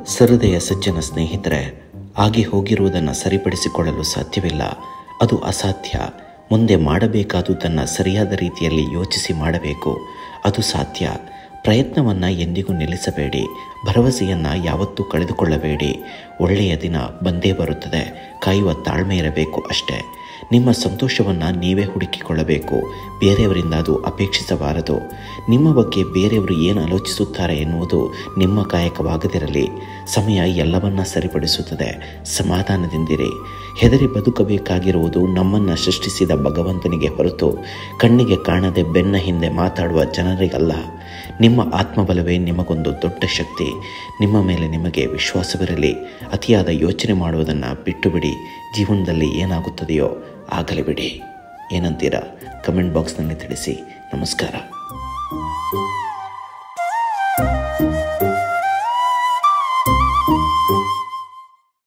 ಸಹೃದಯ ಸಜ್ಜನ ಸ್ನೇಹಿತರೆ, ಆಗಿ ಹೋಗಿರುವುದನ್ನು ಸರಿಪಡಿಸಿಕೊಳ್ಳಲು ಸಾಧ್ಯವಿಲ್ಲ. ಅದು ಅಸಾಧ್ಯ. ಮುಂದೆ ಮಾಡಬೇಕಾದುದನ್ನು ಸರಿಯಾದ ರೀತಿಯಲ್ಲಿ ಯೋಚಿಸಿ ಮಾಡಬೇಕು. ಅದು ಸಾಧ್ಯ. ಪ್ರಯತ್ನವನ್ನು ಎಂದಿಗೂ ನಿಲ್ಲಿಸಬೇಡಿ. ಭರವಸೆಯನ್ನು ಯಾವತ್ತೂ ಕಳೆದುಕೊಳ್ಳಬೇಡಿ. ಒಳ್ಳೆಯ ದಿನ ಬಂದೇ ಬರುತ್ತದೆ. ಕಾಯುವ ತಾಳ್ಮೆ ಇರಬೇಕು ಅಷ್ಟೇ. ನಿಮ್ಮ ಸಂತೋಷವನ್ನು ನೀವೇ ಹುಡುಕಿಕೊಳ್ಳಬೇಕು. ಬೇರೆಯವರಿಂದ ಅದು ಅಪೇಕ್ಷಿಸಬಾರದು. ನಿಮ್ಮ ಬಗ್ಗೆ ಬೇರೆಯವರು ಏನು ಆಲೋಚಿಸುತ್ತಾರೆ ಎನ್ನುವುದು ನಿಮ್ಮ ಕಾಯಕವಾಗದಿರಲಿ. ಸಮಯ ಎಲ್ಲವನ್ನ ಸರಿಪಡಿಸುತ್ತದೆ. ಸಮಾಧಾನದಿಂದಿರಿ. ಹೆದರಿ ಬದುಕಬೇಕಾಗಿರುವುದು ನಮ್ಮನ್ನು ಸೃಷ್ಟಿಸಿದ ಭಗವಂತನಿಗೆ ಹೊರತು ಕಣ್ಣಿಗೆ ಕಾಣದೆ ಬೆನ್ನ ಹಿಂದೆ ಮಾತಾಡುವ ಜನರಿಗಲ್ಲ. ನಿಮ್ಮ ಆತ್ಮಬಲವೇ ನಿಮಗೊಂದು ದೊಡ್ಡ ಶಕ್ತಿ. ನಿಮ್ಮ ಮೇಲೆ ನಿಮಗೆ ವಿಶ್ವಾಸವಿರಲಿ. ಅತಿಯಾದ ಯೋಚನೆ ಮಾಡುವುದನ್ನು ಬಿಟ್ಟು ಬಿಡಿ. ಜೀವನದಲ್ಲಿ ಏನಾಗುತ್ತದೆಯೋ ಆಗಲಿ ಬಿಡಿ. ಏನಂತೀರಾ? ಕಮೆಂಟ್ ಬಾಕ್ಸ್ನಲ್ಲಿ ತಿಳಿಸಿ. ನಮಸ್ಕಾರ.